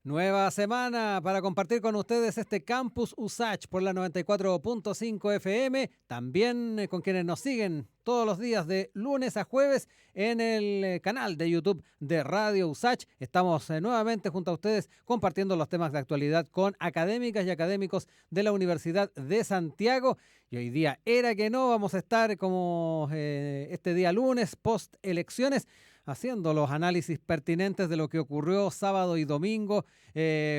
Nueva semana para compartir con ustedes este Campus USACH por la 94.5 FM, también con quienes nos siguen todos los días de lunes a jueves en el canal de YouTube de Radio USACH. Estamos nuevamente junto a ustedes compartiendo los temas de actualidad con académicas y académicos de la Universidad de Santiago. Y hoy día era que no, vamos a estar como este día lunes, post elecciones, haciendo los análisis pertinentes de lo que ocurrió sábado y domingo,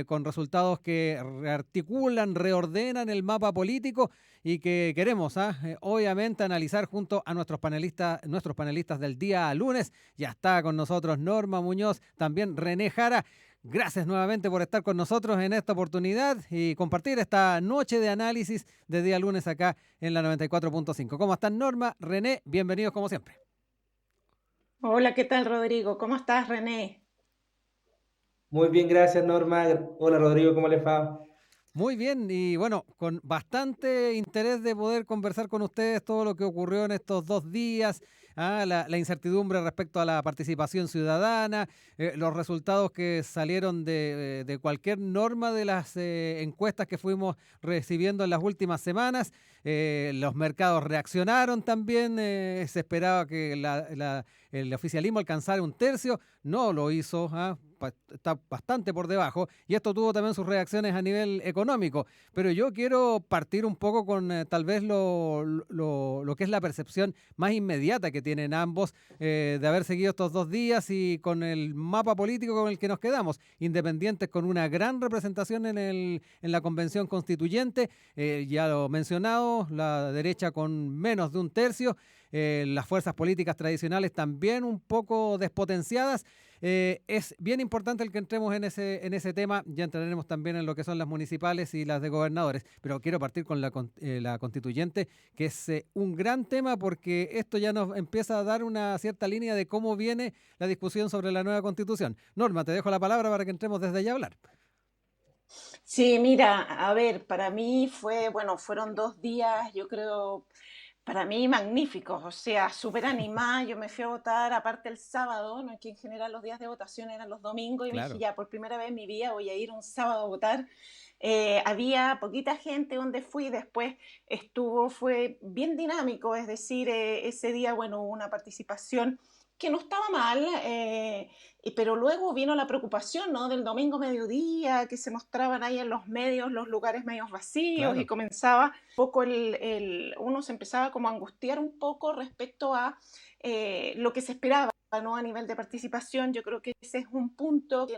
con resultados que rearticulan, reordenan el mapa político y que queremos, obviamente, analizar junto a nuestros panelistas del día lunes. Ya está con nosotros Norma Muñoz, también René Jara. Gracias nuevamente por estar con nosotros en esta oportunidad y compartir esta noche de análisis de día lunes acá en la 94.5. ¿Cómo están, Norma? René, bienvenidos como siempre. Hola, ¿qué tal, Rodrigo? ¿Cómo estás, René? Muy bien, gracias Norma. Hola Rodrigo, ¿cómo les va? Muy bien, y bueno, con bastante interés de poder conversar con ustedes todo lo que ocurrió en estos 2 días, la incertidumbre respecto a la participación ciudadana, los resultados que salieron de cualquier norma de las encuestas que fuimos recibiendo en las últimas semanas. Los mercados reaccionaron también, se esperaba que el oficialismo alcanzara un tercio, no lo hizo, está bastante por debajo, y esto tuvo también sus reacciones a nivel económico. Pero yo quiero partir un poco con tal vez lo que es la percepción más inmediata que tienen ambos, de haber seguido estos 2 días y con el mapa político con el que nos quedamos, independientes con una gran representación en la convención constituyente, ya lo mencionado, la derecha con menos de un tercio, las fuerzas políticas tradicionales también un poco despotenciadas. Es bien importante el que entremos en ese tema. Ya entraremos también en lo que son las municipales y las de gobernadores, pero quiero partir con la constituyente, que es un gran tema porque esto ya nos empieza a dar una cierta línea de cómo viene la discusión sobre la nueva constitución. Norma, te dejo la palabra para que entremos desde allá a hablar. Sí, mira, a ver, para mí fueron 2 días, yo creo, para mí magníficos, o sea, súper animada. Yo me fui a votar, aparte el sábado, ¿no? Que en general los días de votación eran los domingos, y me dije, Claro. ya, por primera vez en mi vida voy a ir un sábado a votar. Había poquita gente donde fui, después fue bien dinámico, es decir, ese día, bueno, hubo una participación que no estaba mal, pero luego vino la preocupación, ¿no? Del domingo mediodía, que se mostraban ahí en los medios los lugares medios vacíos, y Claro. comenzaba un poco uno se empezaba como a angustiar un poco respecto a lo que se esperaba, ¿no? A nivel de participación. Yo creo que ese es un punto que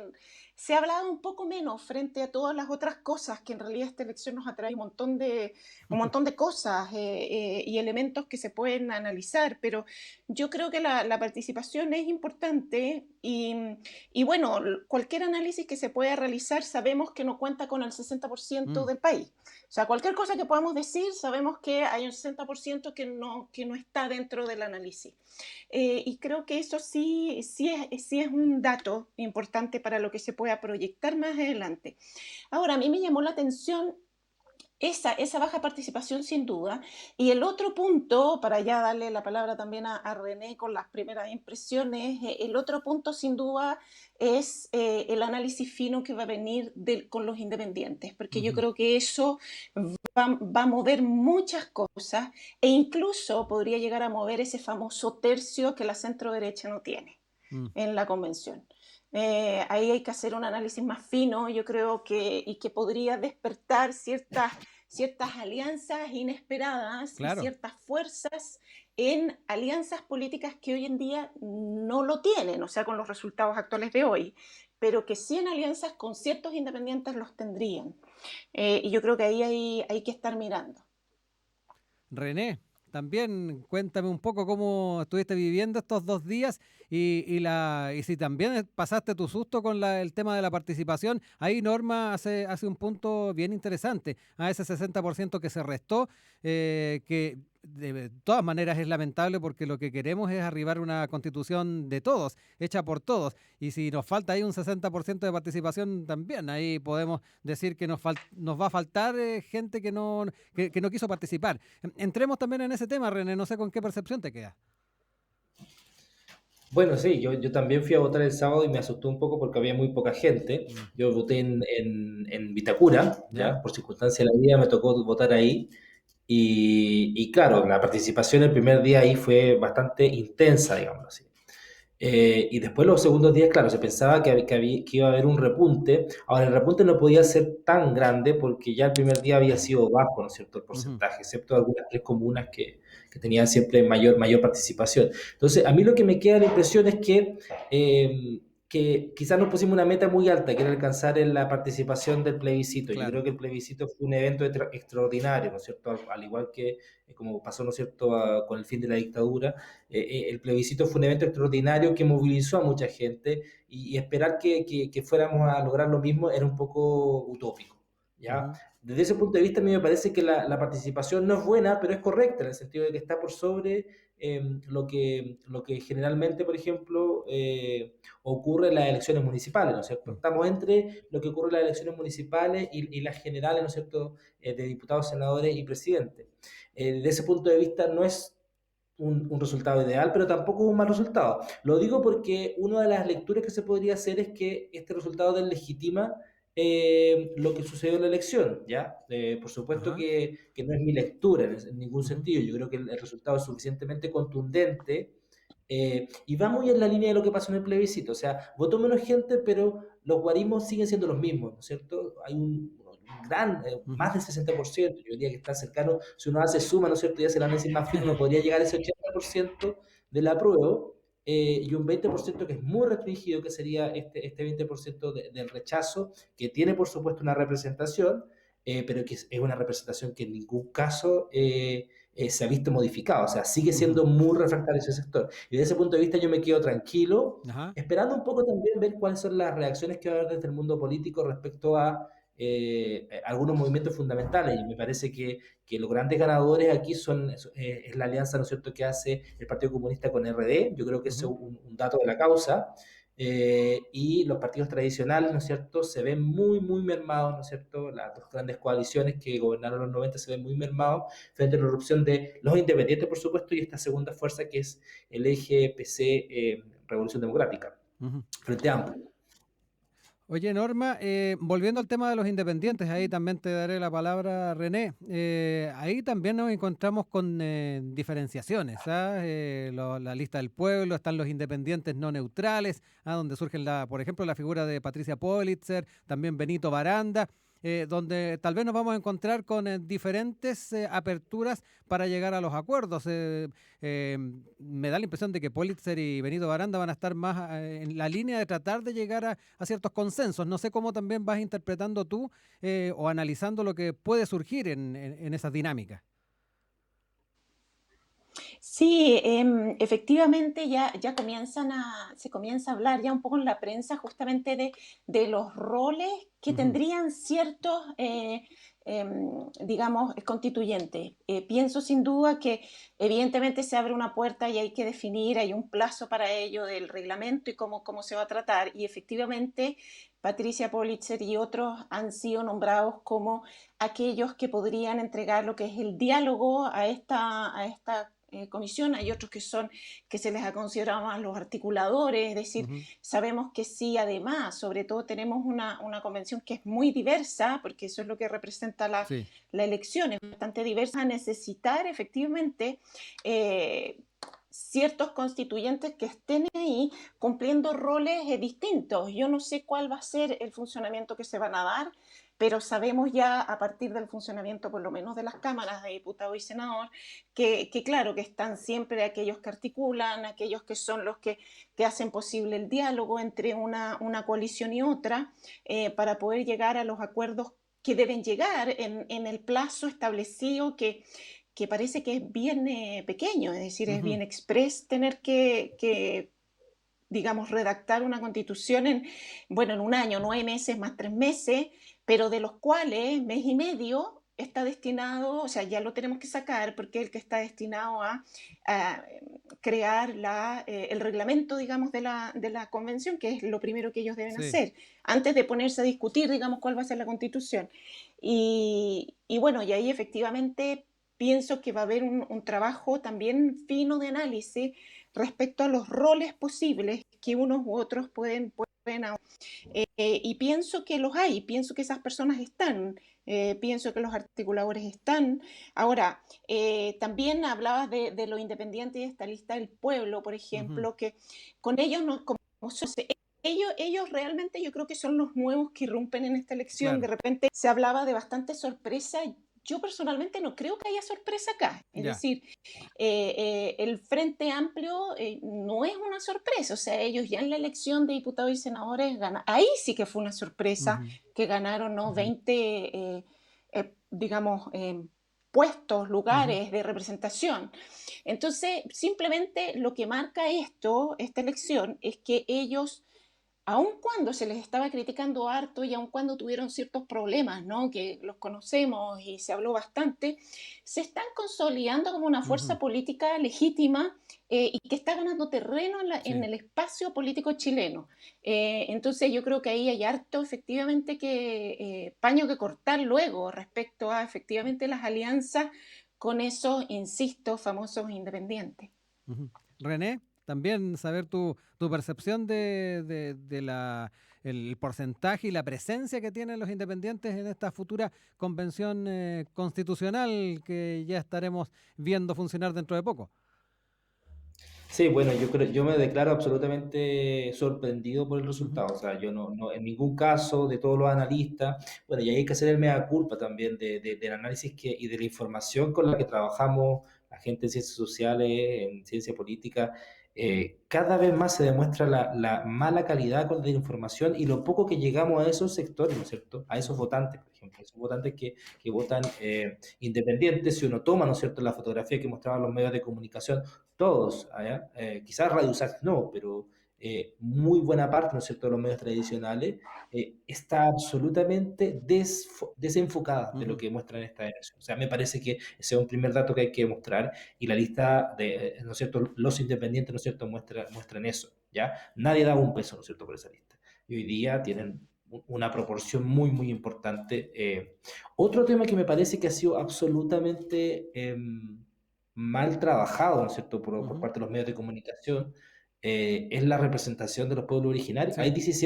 se ha hablado un poco menos frente a todas las otras cosas que en realidad esta elección nos atrae un montón de cosas, y elementos que se pueden analizar, pero yo creo que la participación es importante, y bueno, cualquier análisis que se pueda realizar sabemos que no cuenta con el 60% Mm. del país. O sea, cualquier cosa que podamos decir, sabemos que hay un 60% que no está dentro del análisis. Y creo que eso sí es un dato importante para lo que se pueda proyectar más adelante. Ahora, a mí me llamó la atención esa baja participación, sin duda. Y el otro punto, para ya darle la palabra también a René con las primeras impresiones, el otro punto sin duda es el análisis fino que va a venir con los independientes, porque yo Ujú. creo que eso va a mover muchas cosas, e incluso podría llegar a mover ese famoso tercio que la centro derecha no tiene Mm. en la convención. Ahí hay que hacer un análisis más fino, yo creo y que podría despertar ciertas alianzas inesperadas y Claro. ciertas fuerzas en alianzas políticas que hoy en día no lo tienen, o sea, con los resultados actuales de hoy, pero que sí en alianzas con ciertos independientes los tendrían. Y yo creo que ahí hay que estar mirando. René, también cuéntame un poco cómo estuviste viviendo estos 2 días y si también pasaste tu susto con el tema de la participación. Ahí Norma hace un punto bien interesante, a ese 60% que se restó, que de todas maneras es lamentable porque lo que queremos es arribar una constitución de todos, hecha por todos. Y si nos falta ahí un 60% de participación, también ahí podemos decir que nos va a faltar gente que no quiso participar. Entremos también en ese tema, René, no sé con qué percepción te queda. Bueno, sí, yo también fui a votar el sábado y me asustó un poco porque había muy poca gente. Mm. Yo voté en Vitacura, ¿Ya? ¿ya? Por circunstancia de la vida me tocó votar ahí. Y claro, la participación el primer día ahí fue bastante intensa, digamos así. Y después los segundos días, claro, se pensaba que iba a haber un repunte. Ahora, el repunte no podía ser tan grande porque ya el primer día había sido bajo, ¿no es cierto?, el Ujú. porcentaje, excepto algunas tres comunas que tenían siempre mayor participación. Entonces, a mí lo que me queda la impresión es que quizás nos pusimos una meta muy alta, que era alcanzar en la participación del plebiscito. Yo Claro. creo que el plebiscito fue un evento extraordinario, ¿no es cierto?, al igual que como pasó, ¿no es cierto?, con el fin de la dictadura. El plebiscito fue un evento extraordinario que movilizó a mucha gente y esperar que fuéramos a lograr lo mismo era un poco utópico, ¿ya? Ujú. Desde ese punto de vista, a mí me parece que la participación no es buena, pero es correcta, en el sentido de que está por sobre lo que generalmente, por ejemplo, ocurre en las elecciones municipales, ¿no es cierto? Mm. Estamos entre lo que ocurre en las elecciones municipales y las generales, ¿no es cierto?, de diputados, senadores y presidentes. Desde ese punto de vista no es un resultado ideal, pero tampoco un mal resultado. Lo digo porque una de las lecturas que se podría hacer es que este resultado deslegitima lo que sucedió en la elección, ¿ya? Por supuesto Ajá. que no es mi lectura en ningún Ujú. sentido. Yo creo que el resultado es suficientemente contundente y va muy en la línea de lo que pasó en el plebiscito. O sea, votó menos gente, pero los guarismos siguen siendo los mismos, ¿no es cierto? Hay un gran, más Ujú. del 60%, yo diría que está cercano, si uno hace suma, ¿no es cierto?, y hace el análisis más fino, uno podría llegar a ese 80% del apruebo y un 20% que es muy restringido, que sería este 20% del rechazo, que tiene por supuesto una representación, pero que es una representación que en ningún caso se ha visto modificada, o sea, sigue Ujú. siendo muy refractario ese sector. Y desde ese punto de vista yo me quedo tranquilo, Ajá. esperando un poco también ver cuáles son las reacciones que va a haber desde el mundo político respecto a algunos movimientos fundamentales. Y me parece que los grandes ganadores aquí es la alianza, ¿no es cierto?, que hace el Partido Comunista con RD. Yo creo que ese es Ujú. un dato de la causa. Y los partidos tradicionales, ¿no es cierto?, se ven muy, muy mermados, ¿no es cierto? Las dos grandes coaliciones que gobernaron los 90 se ven muy mermados frente a la erupción de los independientes, por supuesto, y esta segunda fuerza que es el eje PC Revolución Democrática, Ujú. frente amplio. Oye, Norma, volviendo al tema de los independientes, ahí también te daré la palabra, René. Ahí también nos encontramos con diferenciaciones. ¿Ah? La lista del pueblo, están los independientes no neutrales, donde surge, por ejemplo, la figura de Patricia Politzer, también Benito Baranda, donde tal vez nos vamos a encontrar con diferentes aperturas para llegar a los acuerdos. Eh, Me da la impresión de que Politzer y Benito Baranda van a estar más en la línea de tratar de llegar a ciertos consensos. No sé cómo también vas interpretando tú o analizando lo que puede surgir en esas dinámicas. Sí, efectivamente ya se comienza a hablar ya un poco en la prensa justamente de los roles que Ujú. tendrían ciertos, digamos, constituyentes. Pienso sin duda que evidentemente se abre una puerta y hay que definir, hay un plazo para ello del reglamento y cómo se va a tratar. Y efectivamente, Patricia Politzer y otros han sido nombrados como aquellos que podrían entregar lo que es el diálogo a esta comisión. Hay otros que se les ha considerado más los articuladores, es decir, Ujú. sabemos que sí, además, sobre todo tenemos una convención que es muy diversa, porque eso es lo que representa Sí. la elección, es bastante diversa, a necesitar efectivamente ciertos constituyentes que estén ahí cumpliendo roles distintos. Yo no sé cuál va a ser el funcionamiento que se van a dar, pero sabemos ya a partir del funcionamiento por lo menos de las cámaras de diputado y senador que claro, que están siempre aquellos que articulan, aquellos que son los que hacen posible el diálogo entre una coalición y otra para poder llegar a los acuerdos que deben llegar en el plazo establecido que parece que es bien pequeño, es decir, es Ujú. bien express tener que digamos, redactar una constitución en un año, 9 meses más 3 meses, pero de los cuales mes y medio está destinado, o sea, ya lo tenemos que sacar porque es el que está destinado a crear el reglamento, digamos, de la convención, que es lo primero que ellos deben Sí. hacer, antes de ponerse a discutir, digamos, cuál va a ser la constitución. Y bueno, y ahí efectivamente pienso que va a haber un trabajo también fino de análisis respecto a los roles posibles que unos u otros pueden y pienso que los hay, pienso que esas personas están, pienso que los articuladores están. Ahora, también hablabas de lo independiente y de esta lista del pueblo, por Ujú. ejemplo, que con ellos no, como ellos realmente yo creo que son los nuevos que irrumpen en esta elección. De Claro, repente se hablaba de bastante sorpresa. Yo personalmente no creo que haya sorpresa acá. Es ya. decir, el Frente Amplio no es una sorpresa, o sea, ellos ya en la elección de diputados y senadores ganaron, ahí sí que fue una sorpresa Ujú. que ganaron, ¿no? 20, digamos, puestos, Ujú. lugares de representación. Entonces, simplemente lo que marca esta elección, es que ellos, aun cuando se les estaba criticando harto y aun cuando tuvieron ciertos problemas, ¿no? Que los conocemos y se habló bastante, se están consolidando como una fuerza Ujú. política legítima y que está ganando terreno en Sí. el espacio político chileno. Entonces yo creo que ahí hay harto efectivamente paño que cortar luego respecto a efectivamente las alianzas con esos, insisto, famosos independientes. Ujú. René, también saber tu percepción de el porcentaje y la presencia que tienen los independientes en esta futura convención constitucional que ya estaremos viendo funcionar dentro de poco. Sí, bueno, yo me declaro absolutamente sorprendido por el Ujú. resultado. O sea, yo no en ningún caso de todos los analistas, bueno, y ahí hay que hacer el mea culpa también del análisis y de la información con la que trabajamos la gente en ciencias sociales, en ciencia política. Cada vez más se demuestra la mala calidad de la información y lo poco que llegamos a esos sectores, ¿no es cierto? A esos Ujú. votantes, por ejemplo, esos votantes que votan independientes. Si uno toma, ¿no es cierto?, la fotografía que mostraban los medios de comunicación, todos, ¿ya? Quizás Radio Sax no, pero muy buena parte, ¿no es cierto?, de los medios tradicionales está absolutamente desenfocada de lo Ujú. que muestran esta elección. O sea, me parece que ese es un primer dato que hay que mostrar y la lista de, ¿no es cierto?, los independientes, ¿no es cierto?, muestran eso, ¿ya? Nadie da un peso, ¿no es cierto?, por esa lista. Y hoy día tienen una proporción muy, muy importante. Otro tema que me parece que ha sido absolutamente mal trabajado, ¿no es cierto?, por Ujú. parte de los medios de comunicación, es la representación de los pueblos originarios. Hay Sí.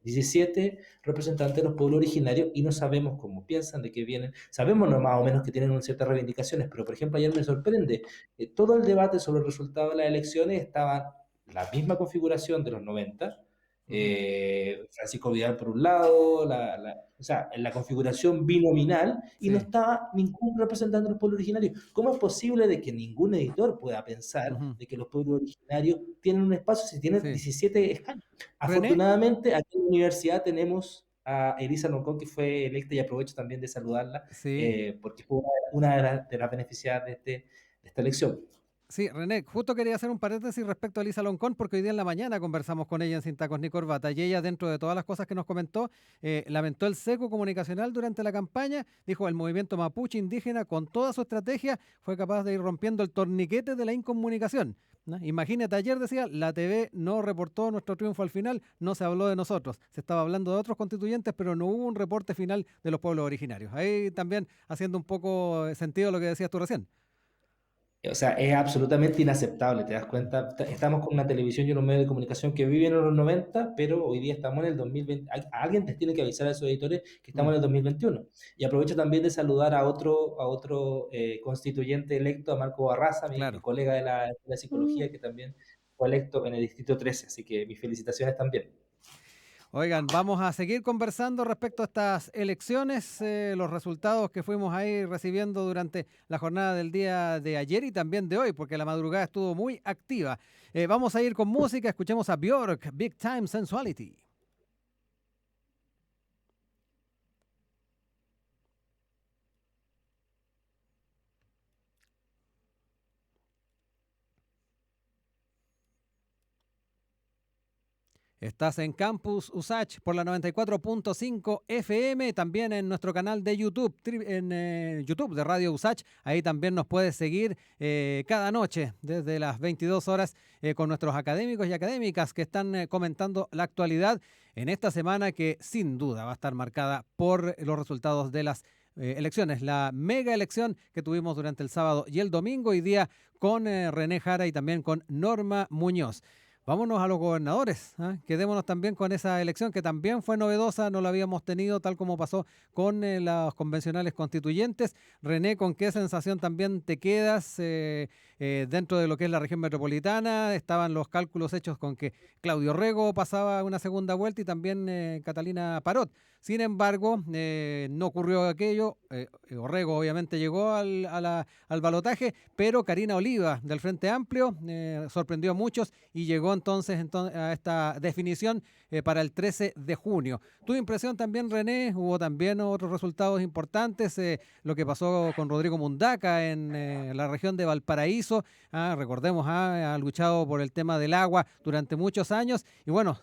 17 representantes de los pueblos originarios y no sabemos cómo piensan, de qué vienen. Sabemos no, más o menos que tienen unas ciertas reivindicaciones, pero por ejemplo ayer me sorprende, todo el debate sobre el resultado de las elecciones estaba la misma configuración de los 90, Ujú. Francisco Vidal por un lado, o sea, en la configuración binominal, y no Sí. estaba ningún representante de los pueblos originarios. ¿Cómo es posible de que ningún editor pueda pensar Ujú. de que los pueblos originarios tienen un espacio si tienen Sí. 17 escaños? René, Afortunadamente, aquí en la universidad tenemos a Elisa Loncón, que fue electa, y aprovecho también de saludarla, sí. porque fue una de las beneficiadas de esta elección. Sí, René, justo quería hacer un paréntesis respecto a Elisa Loncón, porque hoy día en la mañana conversamos con ella en Sin Tacos ni Corbata, y ella, dentro de todas las cosas que nos comentó, lamentó el seco comunicacional durante la campaña. Dijo: el movimiento mapuche indígena, con toda su estrategia, fue capaz de ir rompiendo el torniquete de la incomunicación, ¿no? Imagínate, ayer decía, la TV no reportó nuestro triunfo al final, no se habló de nosotros, se estaba hablando de otros constituyentes, pero no hubo un reporte final de los pueblos originarios. Ahí también haciendo un poco sentido lo que decías tú recién. O sea, es absolutamente inaceptable, ¿te das cuenta? Estamos con una televisión y unos medios de comunicación que viven en los 90, pero hoy día estamos en el 2020. Alguien les tiene que avisar a esos editores que estamos Mm. en el 2021. Y aprovecho también de saludar a otro constituyente electo, a Marco Barraza, mi Claro. colega de la psicología, que también fue electo en el Distrito 13. Así que mis felicitaciones también. Oigan, vamos a seguir conversando respecto a estas elecciones, los resultados que fuimos ahí recibiendo durante la jornada del día de ayer y también de hoy, porque la madrugada estuvo muy activa. Vamos a ir con música, escuchemos a Björk, Big Time Sensuality. Estás en Campus USACH por la 94.5 FM, también en nuestro canal de YouTube, en YouTube de Radio USACH. Ahí también nos puedes seguir cada noche desde las 22 horas con nuestros académicos y académicas que están comentando la actualidad en esta semana que sin duda va a estar marcada por los resultados de las elecciones, la mega elección que tuvimos durante el sábado y el domingo, hoy día con René Jara y también con Norma Muñoz. Vámonos a los gobernadores, ¿ah? Quedémonos también con esa elección que también fue novedosa, no la habíamos tenido tal como pasó con los convencionales constituyentes. René, ¿con qué sensación también te quedas dentro de lo que es la región metropolitana? Estaban los cálculos hechos con que Claudio Rego pasaba una segunda vuelta y también Catalina Parot. Sin embargo, no ocurrió aquello. Orrego obviamente llegó al balotaje, pero Karina Oliva del Frente Amplio sorprendió a muchos y llegó entonces a esta definición para el 13 de junio. ¿Tu impresión también, René? Hubo también otros resultados importantes, lo que pasó con Rodrigo Mundaca en la región de Valparaíso. Recordemos, ha luchado por el tema del agua durante muchos años y bueno,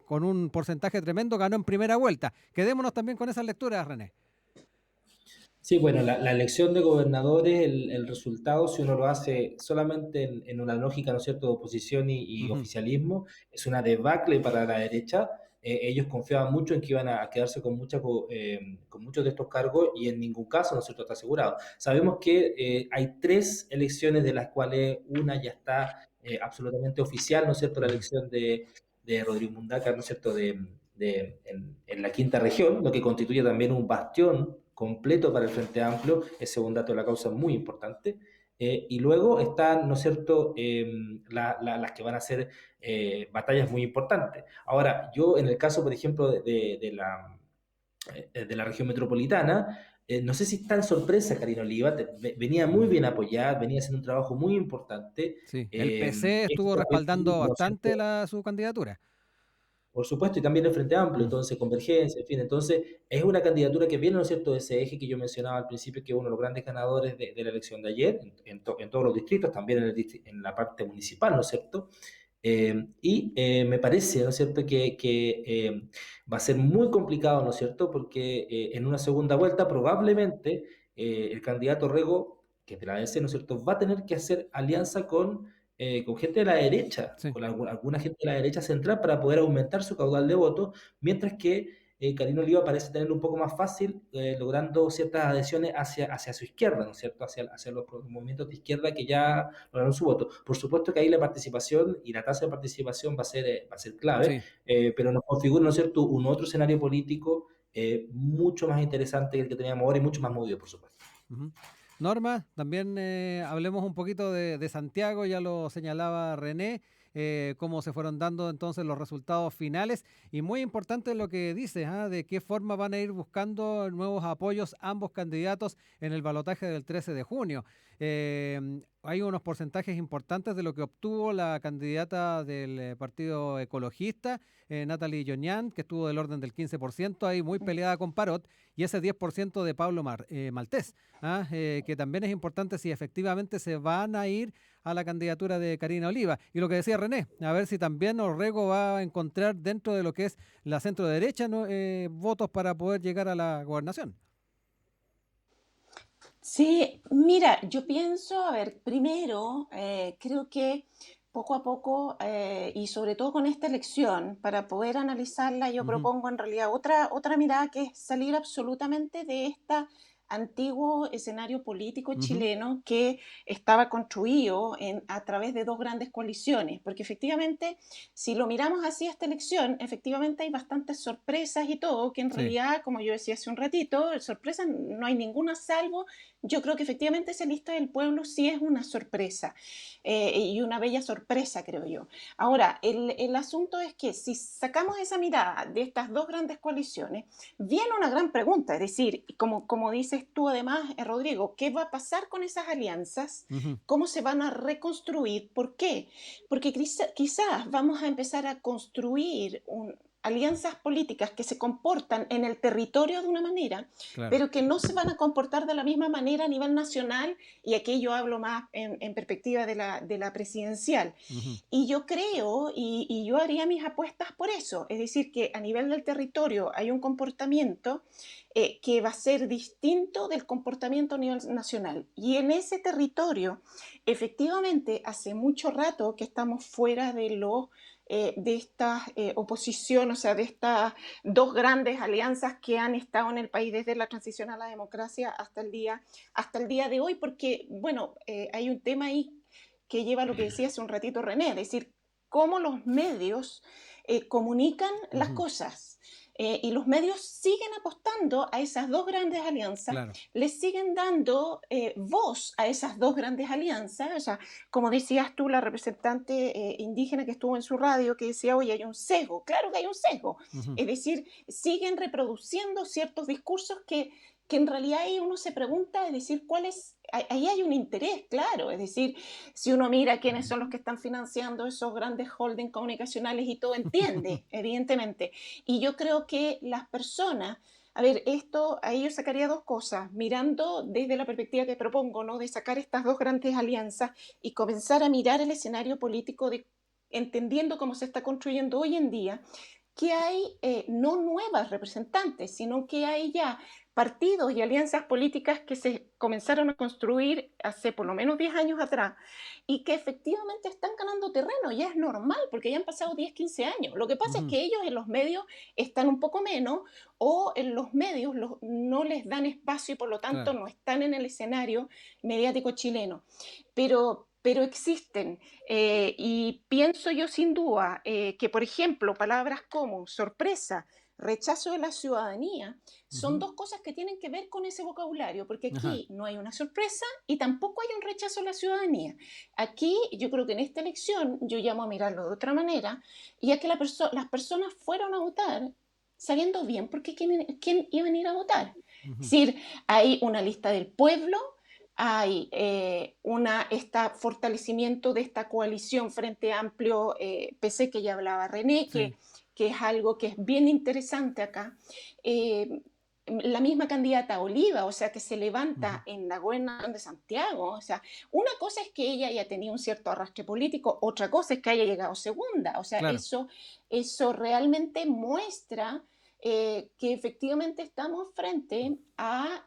con un porcentaje tremendo ganó en primera vuelta. Quedémonos también con esas lecturas, René. Sí, bueno, la elección de gobernadores, el resultado, si uno lo hace solamente en una lógica, ¿no es cierto?, de oposición y Ujú. oficialismo, es una debacle para la derecha. Ellos confiaban mucho en que iban a quedarse con muchos de estos cargos y en ningún caso, ¿no es cierto?, está asegurado. Sabemos que hay tres elecciones de las cuales una ya está absolutamente oficial, ¿no es cierto?, la Ujú. elección de Rodrigo Mundaca, ¿no es cierto?, en la quinta región, lo que constituye también un bastión completo para el Frente Amplio. Ese es un dato de la causa muy importante. Y luego están, ¿no es cierto?, las que van a ser batallas muy importantes. Ahora, yo en el caso, por ejemplo, de la región metropolitana, no sé si está en sorpresa Karina Oliva, venía muy Ujú. bien apoyada, venía haciendo un trabajo muy importante. Sí, el PC Esto estuvo también respaldando permite, ¿no es bastante cierto?, su candidatura. por supuesto, y también el Frente Amplio, Mm. entonces Convergencia, en fin, entonces es una candidatura que viene, ¿no es cierto?, de ese eje que yo mencionaba al principio, que es uno de los grandes ganadores de la elección de ayer, en todos los distritos, también en la parte municipal, ¿no es cierto? Me parece, ¿no es cierto?, que va a ser muy complicado, ¿no es cierto?, porque en una segunda vuelta probablemente el candidato Rego, que es de la ADC, ¿no es cierto?, va a tener que hacer alianza con gente de la derecha, Sí. con alguna gente de la derecha central para poder aumentar su caudal de votos, mientras que Karina Oliva parece tener un poco más fácil, logrando ciertas adhesiones hacia su izquierda, ¿no es cierto?, hacia los movimientos de izquierda que ya lograron su voto. Por supuesto que ahí la participación y la tasa de participación va a ser clave, Sí. pero nos configura, ¿no es cierto?, un otro escenario político mucho más interesante que el que teníamos ahora y mucho más movido, por supuesto. Ujú. Norma, también hablemos un poquito de Santiago, ya lo señalaba René, cómo se fueron dando entonces los resultados finales y muy importante lo que dice, de qué forma van a ir buscando nuevos apoyos ambos candidatos en el balotaje del 13 de junio. Hay unos porcentajes importantes de lo que obtuvo la candidata del Partido Ecologista, Natalie Joñán, que estuvo del orden del 15%, ahí muy peleada con Parot, y ese 10% de Pablo Maltés. Que también es importante si efectivamente se van a ir a la candidatura de Karina Oliva. Y lo que decía René, a ver si también Orrego va a encontrar dentro de lo que es la centro derecha, ¿no? Votos para poder llegar a la gobernación. Sí, mira, yo pienso, a ver, primero, creo que poco a poco, y sobre todo con esta elección, para poder analizarla, yo Ujú. propongo en realidad otra mirada que es salir absolutamente de este antiguo escenario político Ujú. chileno que estaba construido a través de dos grandes coaliciones, porque efectivamente, si lo miramos así esta elección, efectivamente hay bastantes sorpresas y todo, que en Sí. realidad, como yo decía hace un ratito, sorpresas no hay ninguna salvo. Yo creo que efectivamente esa lista del pueblo sí es una sorpresa, y una bella sorpresa, creo yo. Ahora, el asunto es que si sacamos esa mirada de estas dos grandes coaliciones, viene una gran pregunta, es decir, como dices tú además, Rodrigo, ¿qué va a pasar con esas alianzas? Ujú. ¿Cómo se van a reconstruir? ¿Por qué? Porque quizás vamos a empezar a construir alianzas políticas que se comportan en el territorio de una manera, Claro. pero que no se van a comportar de la misma manera a nivel nacional, y aquí yo hablo más en perspectiva de la presidencial. Ujú. Y yo creo, y yo haría mis apuestas por eso, es decir, que a nivel del territorio hay un comportamiento que va a ser distinto del comportamiento a nivel nacional. Y en ese territorio, efectivamente, hace mucho rato que estamos fuera de los de esta oposición, o sea, de estas dos grandes alianzas que han estado en el país desde la transición a la democracia hasta el día de hoy, porque, bueno, hay un tema ahí que lleva a lo que decía hace un ratito René, es decir, cómo los medios comunican las Ujú, cosas. Y los medios siguen apostando a esas dos grandes alianzas, claro, les siguen dando voz a esas dos grandes alianzas. O sea, como decías tú, la representante indígena que estuvo en su radio, que decía, oye, hay un sesgo. Claro que hay un sesgo. ujú, Es decir, siguen reproduciendo ciertos discursos que en realidad ahí uno se pregunta, es decir, ¿cuál es? Ahí hay un interés, claro, es decir, si uno mira quiénes son los que están financiando esos grandes holdings comunicacionales y todo, entiende, evidentemente. Y yo creo que las personas, a ver, esto, ahí yo sacaría dos cosas, mirando desde la perspectiva que propongo, ¿no? De sacar estas dos grandes alianzas y comenzar a mirar el escenario político de, entendiendo cómo se está construyendo hoy en día, que hay no nuevas representantes, sino que hay ya partidos y alianzas políticas que se comenzaron a construir hace por lo menos 10 años atrás y que efectivamente están ganando terreno. Ya es normal porque ya han pasado 10 15 años. Lo que pasa es ujú, que ellos en los medios están un poco menos o en los medios no les dan espacio y por lo tanto claro. no están en el escenario mediático chileno. Pero existen. Y pienso yo sin duda que, por ejemplo, palabras como sorpresa, rechazo de la ciudadanía, son Ujú, dos cosas que tienen que ver con ese vocabulario, porque ajá, aquí no hay una sorpresa y tampoco hay un rechazo a la ciudadanía. Aquí yo creo que en esta elección yo llamo a mirarlo de otra manera, y es que las personas fueron a votar sabiendo bien por qué quién iban a ir a votar. Es ujú, decir, hay una lista del pueblo, hay este fortalecimiento de esta coalición Frente Amplio PC que ya hablaba René, sí, que es algo que es bien interesante acá. Eh, la misma candidata Oliva, o sea, que se ujú, levanta en la gobernación de Santiago. O sea, una cosa es que ella haya tenido un cierto arrastre político, otra cosa es que haya llegado segunda. O sea, claro. eso realmente muestra que efectivamente estamos frente a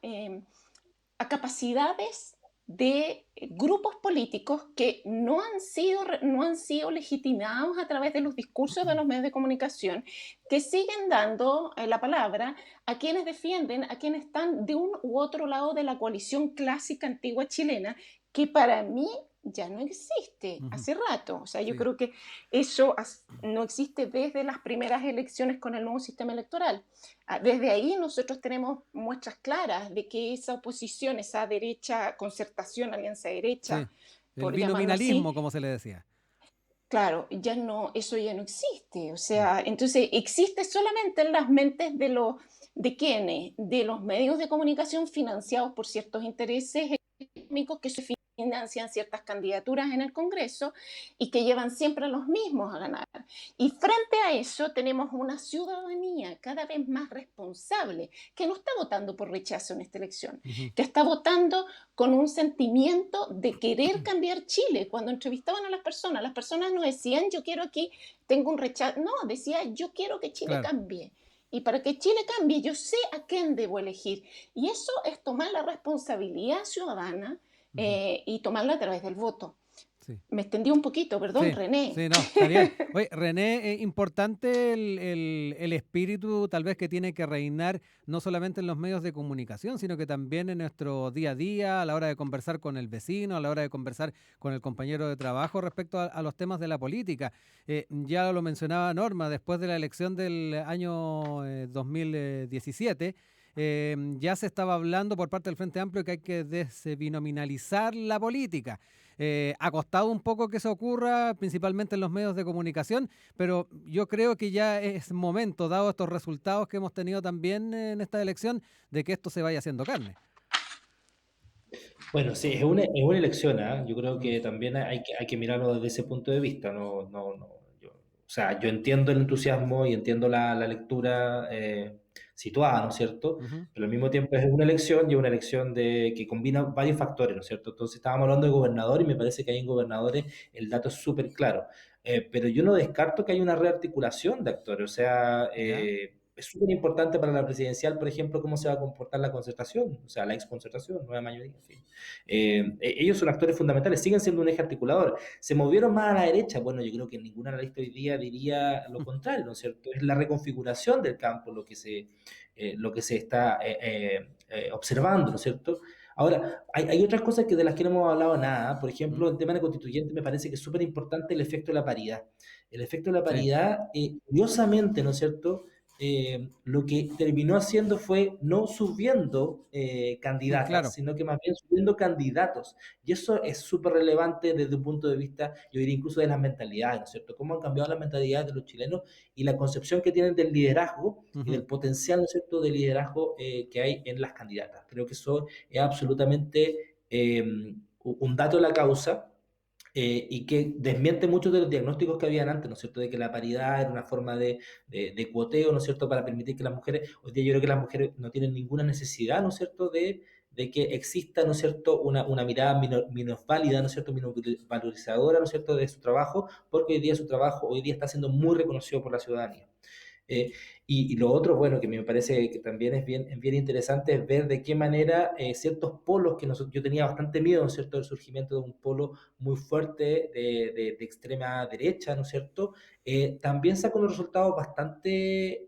capacidades de grupos políticos que no han sido legitimados a través de los discursos de los medios de comunicación, que siguen dando la palabra a quienes defienden, a quienes están de un u otro lado de la coalición clásica antigua chilena, que para mí ya no existe Ujú, hace rato. O sea, yo sí. creo que eso no existe desde las primeras elecciones con el nuevo sistema electoral. Desde ahí nosotros tenemos muestras claras de que esa oposición, esa derecha, concertación, alianza derecha, Sí, el por llamarlo así, binominalismo, como se le decía. claro, ya no, eso ya no existe. O sea, entonces existe solamente en las mentes de quienes, de los medios de comunicación financiados por ciertos intereses económicos que se financian ciertas candidaturas en el Congreso y que llevan siempre a los mismos a ganar. Y frente a eso tenemos una ciudadanía cada vez más responsable, que no está votando por rechazo en esta elección, Ujú, que está votando con un sentimiento de querer cambiar Chile. Cuando entrevistaban a las personas no decían yo quiero aquí, tengo un rechazo, no, decía yo quiero que Chile claro. cambie. Y para que Chile cambie, yo sé a quién debo elegir. Y eso es tomar la responsabilidad ciudadana Ujú, y tomarla a través del voto. sí. Me extendí un poquito, perdón, Sí, René. sí, no, está bien. Oye, René, importante el espíritu tal vez que tiene que reinar no solamente en los medios de comunicación, sino que también en nuestro día a día, a la hora de conversar con el vecino, a la hora de conversar con el compañero de trabajo respecto a los temas de la política. Ya lo mencionaba Norma, después de la elección del año 2017, ya se estaba hablando por parte del Frente Amplio que hay que desbinominalizar la política. Ha costado un poco que eso ocurra, principalmente en los medios de comunicación, pero yo creo que ya es momento, dado estos resultados que hemos tenido también en esta elección, de que esto se vaya haciendo carne. Bueno, sí, es una elección, ¿ah? Yo creo Mm, que también hay que mirarlo desde ese punto de vista. O sea, yo entiendo el entusiasmo y entiendo la lectura situada, ¿no es cierto? ujú, Pero al mismo tiempo es una elección y es una elección que combina varios factores, ¿no es cierto? Entonces estábamos hablando de gobernador y me parece que ahí en gobernadores el dato es súper claro. Pero yo no descarto que haya una rearticulación de actores. O sea, ¿ya? es súper importante para la presidencial, por ejemplo, cómo se va a comportar la concertación, o sea, la exconcertación, nueva mayoría, en fin. Ellos son actores fundamentales, siguen siendo un eje articulador. ¿Se movieron más a la derecha? Bueno, yo creo que ningún analista hoy día diría lo contrario, ¿no es cierto? Es la reconfiguración del campo lo que se está observando, ¿no es cierto? Ahora, hay otras cosas que de las que no hemos hablado nada. Por ejemplo, el tema de la constituyente me parece que es súper importante el efecto de la paridad. El efecto de la Sí, paridad, curiosamente, ¿no es cierto? Lo que terminó haciendo fue no subiendo candidatas, claro. sino que más bien subiendo candidatos. Y eso es súper relevante desde un punto de vista, yo diría incluso de las mentalidades, ¿no es cierto? Cómo han cambiado las mentalidades de los chilenos y la concepción que tienen del liderazgo y Ujú, del potencial, ¿no es cierto?, de liderazgo que hay en las candidatas. Creo que eso es absolutamente un dato de la causa y que desmiente muchos de los diagnósticos que habían antes, ¿no es cierto?, de que la paridad era una forma de cuoteo, ¿no es cierto?, para permitir que las mujeres, hoy día yo creo que las mujeres no tienen ninguna necesidad, ¿no es cierto?, de que exista, ¿no es cierto?, una mirada minusválida, ¿no es cierto?, minusvalorizadora, ¿no es cierto?, de su trabajo, porque hoy día su trabajo hoy día está siendo muy reconocido por la ciudadanía. Eh, y lo otro, bueno, que me parece que también es bien interesante es ver de qué manera ciertos polos que yo tenía bastante miedo, ¿no es cierto?, del surgimiento de un polo muy fuerte de extrema derecha, ¿no es cierto?, también sacó unos resultados bastante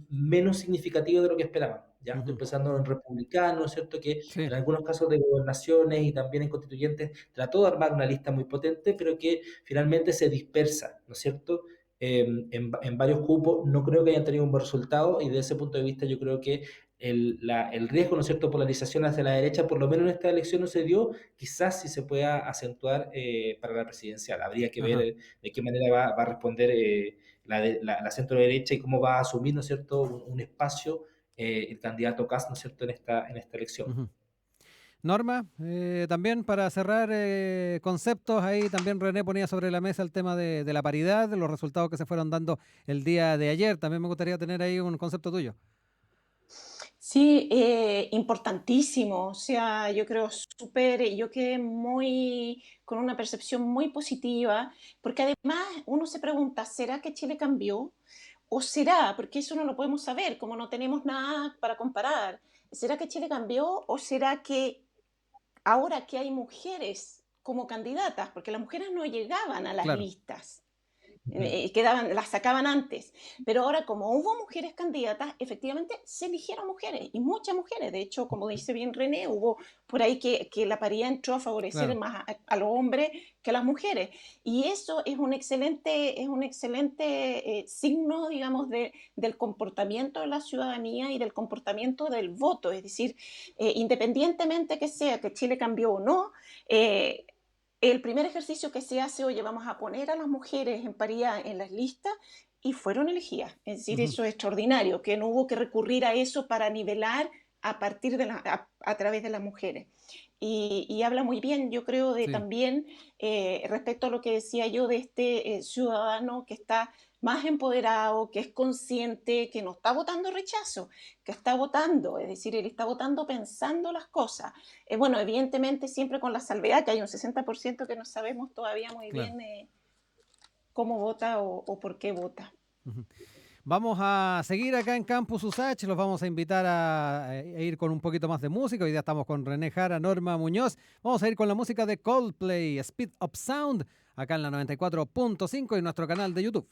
menos significativos de lo que esperaban. Ya estoy ujú, pensando en republicanos, ¿no es cierto?, que sí, en algunos casos de gobernaciones y también en constituyentes trató de armar una lista muy potente, pero que finalmente se dispersa, ¿no es cierto?, en varios cupos, no creo que hayan tenido un buen resultado y desde ese punto de vista yo creo que el riesgo, ¿no es cierto?, polarización hacia la derecha, por lo menos en esta elección no se dio, quizás sí se pueda acentuar para la presidencial. Habría que ver ajá, de qué manera va a responder la centro derecha y cómo va a asumir, ¿no es cierto?, un espacio el candidato Kast, ¿no es cierto?, en esta elección. ujú. Norma, también para cerrar conceptos, ahí también René ponía sobre la mesa el tema de la paridad, de los resultados que se fueron dando el día de ayer. También me gustaría tener ahí un concepto tuyo. Sí, importantísimo. O sea, yo creo yo quedé muy, con una percepción muy positiva, porque además uno se pregunta, ¿será que Chile cambió? ¿O será, porque eso no lo podemos saber, como no tenemos nada para comparar, ¿será que Chile cambió o será que ahora que hay mujeres como candidatas, porque las mujeres no llegaban a las Claro. listas? Ujú. Las sacaban antes. Pero ahora, como hubo mujeres candidatas, efectivamente se eligieron mujeres, y muchas mujeres. De hecho, como dice bien René, hubo por ahí que la paridad entró a favorecer Claro. más a los hombres que a las mujeres. Y eso es un excelente signo, digamos, del comportamiento de la ciudadanía y del comportamiento del voto. Es decir, independientemente que sea que Chile cambió o no, eh, el primer ejercicio que se hace, oye, vamos a poner a las mujeres en paridad en las listas y fueron elegidas. Es decir, Ujú, eso es extraordinario, que no hubo que recurrir a eso para nivelar a partir a través de las mujeres. Y habla muy bien, yo creo, de sí. también respecto a lo que decía yo de este ciudadano que está más empoderado, que es consciente, que no está votando rechazo, que está votando, es decir, él está votando pensando las cosas. Bueno, evidentemente siempre con la salvedad que hay un 60% que no sabemos todavía muy Claro. bien cómo vota o por qué vota. Ujú. Vamos a seguir acá en Campus USACH, los vamos a invitar a ir con un poquito más de música. Hoy día estamos con René Jara, Norma Muñoz. Vamos a ir con la música de Coldplay, Speed Up Sound, acá en la 94.5 y nuestro canal de YouTube.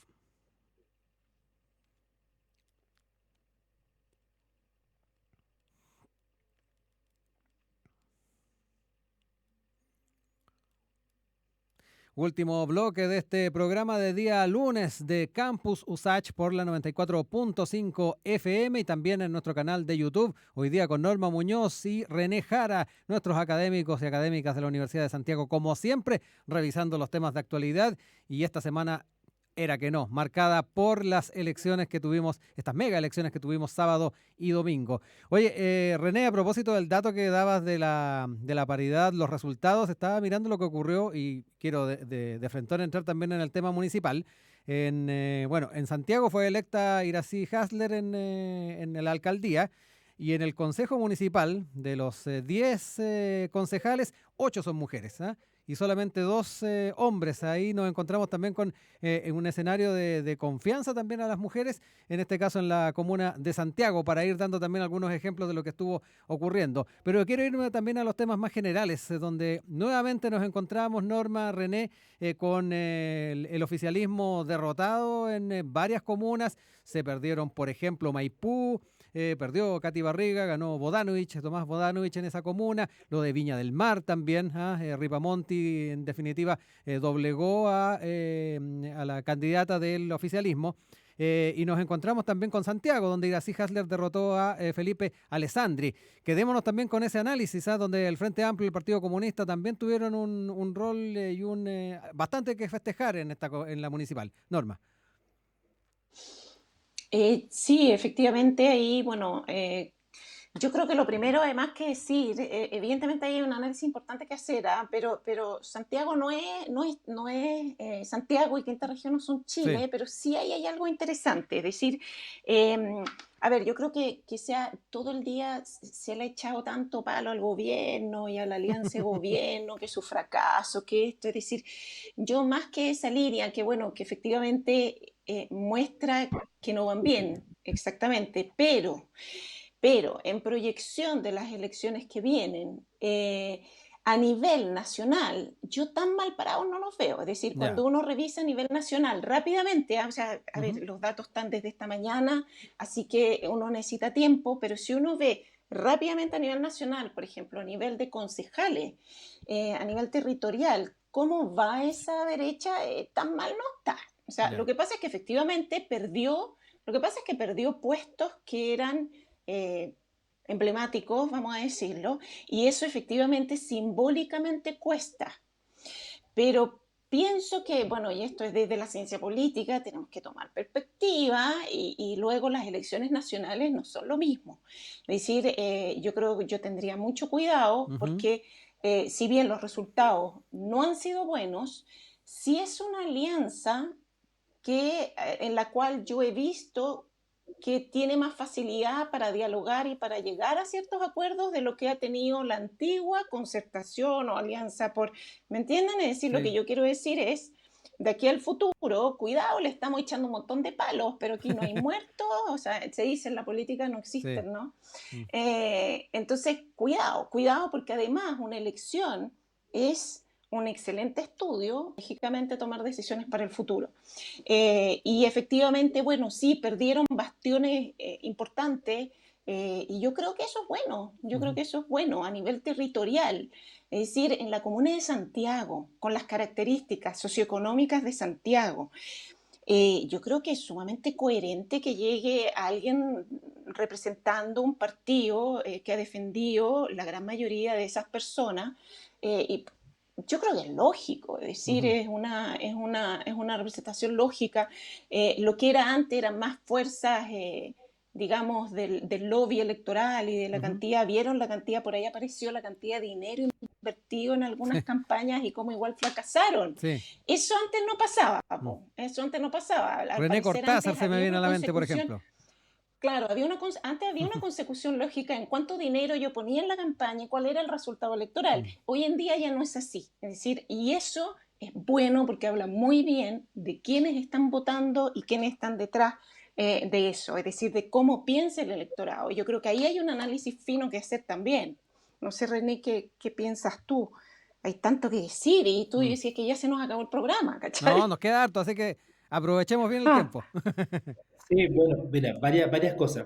Último bloque de este programa de día lunes de Campus USACH por la 94.5 FM y también en nuestro canal de YouTube. Hoy día con Norma Muñoz y René Jara, nuestros académicos y académicas de la Universidad de Santiago, como siempre, revisando los temas de actualidad. Y esta semana era que no, marcada por las elecciones que tuvimos, estas mega elecciones que tuvimos sábado y domingo. Oye, René, a propósito del dato que dabas de la paridad, los resultados, estaba mirando lo que ocurrió y quiero de frentón entrar también en el tema municipal. Bueno, en Santiago fue electa Iracy Hasler en la alcaldía y en el consejo municipal de los 10 concejales, 8 son mujeres, ¿ah? y solamente dos hombres. Ahí nos encontramos también con en un escenario de confianza también a las mujeres, en este caso en la comuna de Santiago, para ir dando también algunos ejemplos de lo que estuvo ocurriendo. Pero quiero irme también a los temas más generales, donde nuevamente nos encontramos, Norma, René, con el oficialismo derrotado en varias comunas. Se perdieron, por ejemplo, Maipú, perdió Katy Barriga, ganó Bodanovich, Tomás Bodanovich en esa comuna, lo de Viña del Mar también, Ripamonti en definitiva doblegó a la candidata del oficialismo. Y nos encontramos también con Santiago, donde Iracy Hasler derrotó a Felipe Alessandri. Quedémonos también con ese análisis, donde el Frente Amplio y el Partido Comunista también tuvieron un rol y un bastante que festejar en la municipal. Norma. Sí, efectivamente, ahí, bueno, yo creo que lo primero, además que decir, evidentemente hay un análisis importante que hacer, pero Santiago no es Santiago y quinta región no son Sí. Chile, pero sí ahí hay algo interesante. Es decir, eh, a ver, yo creo que todo el día se le ha echado tanto palo al gobierno y a la alianza de gobierno, que su fracaso, que esto, es decir, yo más que esa línea, que bueno, que efectivamente muestra que no van bien, exactamente, pero en proyección de las elecciones que vienen, a nivel nacional, yo tan mal parado no los veo. Es decir, Ya. cuando uno revisa a nivel nacional rápidamente, o sea, a ver, Ujú. los datos están desde esta mañana, así que uno necesita tiempo, pero si uno ve rápidamente a nivel nacional, por ejemplo, a nivel de concejales, a nivel territorial, cómo va esa derecha, tan mal no está. O sea, lo Ya. que pasa es que efectivamente lo que pasa es que perdió puestos que eran eh, emblemáticos, vamos a decirlo, y eso efectivamente simbólicamente cuesta. Pero pienso que, bueno, y esto es desde la ciencia política, tenemos que tomar perspectiva y luego las elecciones nacionales no son lo mismo. Es decir, yo creo que yo tendría mucho cuidado Ujú. porque si bien los resultados no han sido buenos, si es una alianza en la cual yo he visto que tiene más facilidad para dialogar y para llegar a ciertos acuerdos de lo que ha tenido la antigua concertación o alianza por, ¿me entienden? Es decir, lo que Sí. yo quiero decir es, de aquí al futuro, cuidado, le estamos echando un montón de palos, pero aquí no hay muertos, o sea, se dice en la política no Sí. existen, ¿no? Mm. Entonces, cuidado, porque además una elección es un excelente estudio, lógicamente tomar decisiones para el futuro. Y efectivamente, bueno, sí, perdieron bastiones importantes y yo creo que eso es bueno, yo creo Ujú. que eso es bueno a nivel territorial. Es decir, en la comuna de Santiago, con las características socioeconómicas de Santiago, yo creo que es sumamente coherente que llegue alguien representando un partido que ha defendido la gran mayoría de esas personas. Y yo creo que es lógico, es decir, Ujú. es una representación lógica. Lo que era antes eran más fuerzas, digamos, del lobby electoral y de la Ujú. cantidad, vieron la cantidad, por ahí apareció la cantidad de dinero invertido en algunas campañas y cómo igual fracasaron. Sí. Eso antes no pasaba, Mm. eso antes no pasaba. Al René parecer Cortázar antes se me había viene a una la mente, por consecución, ejemplo. claro, antes había una consecución lógica en cuánto dinero yo ponía en la campaña y cuál era el resultado electoral. Mm. Hoy en día ya no es así. Es decir, y eso es bueno porque habla muy bien de quiénes están votando y quiénes están detrás de eso, es decir, de cómo piensa el electorado. Yo creo que ahí hay un análisis fino que hacer también. No sé, René, ¿qué piensas tú? Hay tanto que decir y tú Mm. decías que ya se nos acabó el programa, No, ¿cachai? nos queda harto, así que aprovechemos bien el Ah, tiempo. Sí, bueno, mira, varias cosas.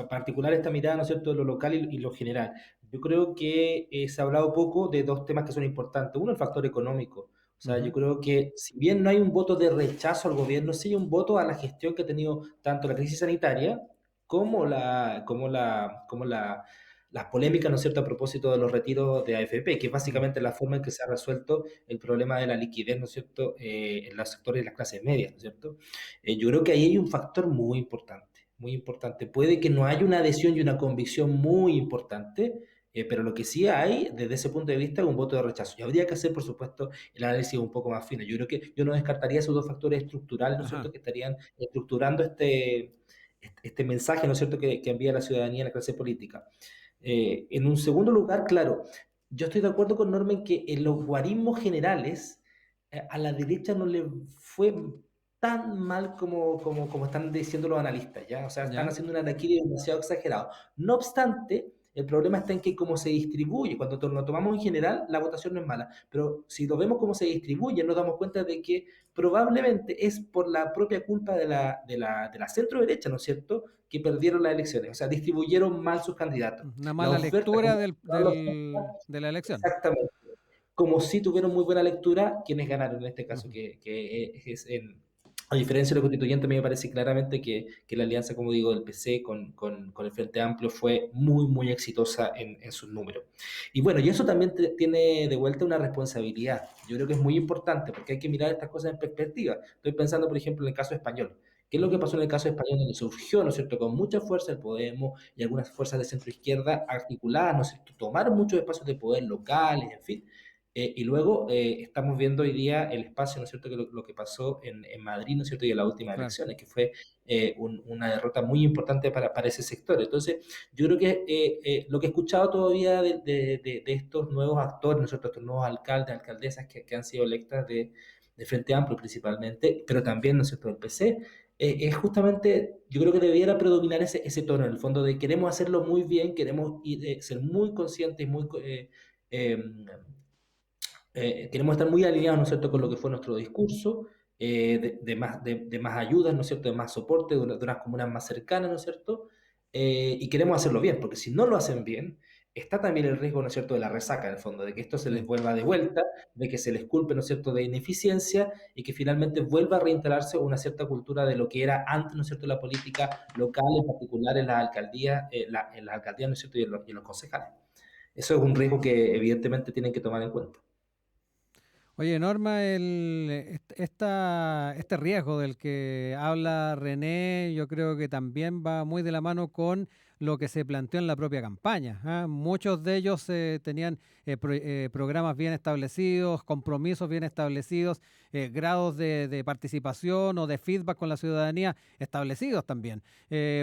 Particular esta mirada, ¿no es cierto?, de lo local y lo general. Yo creo que se ha hablado poco de dos temas que son importantes. Uno, el factor económico. O sea, yo Ujú. creo que si bien no hay un voto de rechazo al gobierno, sí hay un voto a la gestión que ha tenido tanto la crisis sanitaria como las polémicas, ¿no es cierto?, a propósito de los retiros de AFP, que es Mm. básicamente la forma en que se ha resuelto el problema de la liquidez, ¿no es cierto?, en los sectores de las clases medias, ¿no es cierto? Yo creo que ahí hay un factor muy importante, muy importante. Puede que no haya una adhesión y una convicción muy importante, pero lo que sí hay, desde ese punto de vista, es un voto de rechazo. Y habría que hacer, por supuesto, el análisis un poco más fino. Yo creo que yo no descartaría esos dos factores estructurales, ¿no es Ajá. cierto?, que estarían estructurando este mensaje, ¿no es cierto?, que envía la ciudadanía a la clase política. En un segundo lugar, claro, Yo estoy de acuerdo con Norma en que en los guarismos generales a la derecha no le fue tan mal como están diciendo los analistas, ¿ya? O sea, están ¿Ya? haciendo un araquiri demasiado exagerado. No obstante, el problema está en que como se distribuye, cuando lo tomamos en general, la votación no es mala, pero si lo vemos cómo se distribuye, nos damos cuenta de que probablemente es por la propia culpa de la centro derecha, ¿no es cierto?, que perdieron las elecciones, o sea, distribuyeron mal sus candidatos. Una La mala oferta, lectura como la oferta, de la elección. exactamente, como si tuvieron muy buena lectura quienes ganaron en este caso, Ujú. que es a diferencia de lo constituyente, a mí me parece claramente que la alianza, como digo, del PC con el Frente Amplio fue muy, muy exitosa en sus números. Y bueno, y eso también tiene de vuelta una responsabilidad. Yo creo que es muy importante porque hay que mirar estas cosas en perspectiva. Estoy pensando, por ejemplo, en el caso español. ¿Qué es lo que Ujú. pasó en el caso español donde surgió, ¿no es cierto?, con mucha fuerza el Podemos y algunas fuerzas de centro izquierda articuladas, ¿no es cierto?, tomaron muchos espacios de poder locales, en fin, y luego estamos viendo hoy día el espacio, ¿no es cierto?, que lo que pasó en Madrid, ¿no es cierto?, y en las últimas Claro. elecciones, que fue una derrota muy importante para ese sector. Entonces, yo creo que lo que he escuchado todavía de estos nuevos actores, ¿no es cierto?, estos nuevos alcaldes, alcaldesas que han sido electas de Frente Amplio principalmente, pero también, ¿no es cierto?, del PC, es justamente, yo creo que debiera predominar ese tono, en el fondo, de queremos hacerlo muy bien, queremos ser muy conscientes, eh, queremos estar muy alineados, ¿no es cierto?, con lo Ujú. que fue nuestro discurso, de más ayudas, ¿no es cierto?, de más soporte, de unas comunas más cercanas, ¿no es cierto?, y queremos hacerlo bien, porque si no lo hacen bien, está también el riesgo, ¿no es cierto?, de la resaca, en el fondo, de que esto se les Sí. vuelva de vuelta, de que se les culpe, ¿no es cierto?, de ineficiencia y que finalmente vuelva a reinstalarse una cierta cultura de lo que era antes, ¿no es cierto?, la política local, en particular en las alcaldías, ¿no es cierto?, y en los concejales. Eso es un riesgo que evidentemente tienen que tomar en cuenta. Oye, Norma, este riesgo del que habla René, yo creo que también va muy de la mano con lo que se planteó en la propia campaña. ¿Ah? Muchos de ellos tenían programas bien establecidos, compromisos bien establecidos, grados de participación o de feedback con la ciudadanía establecidos también.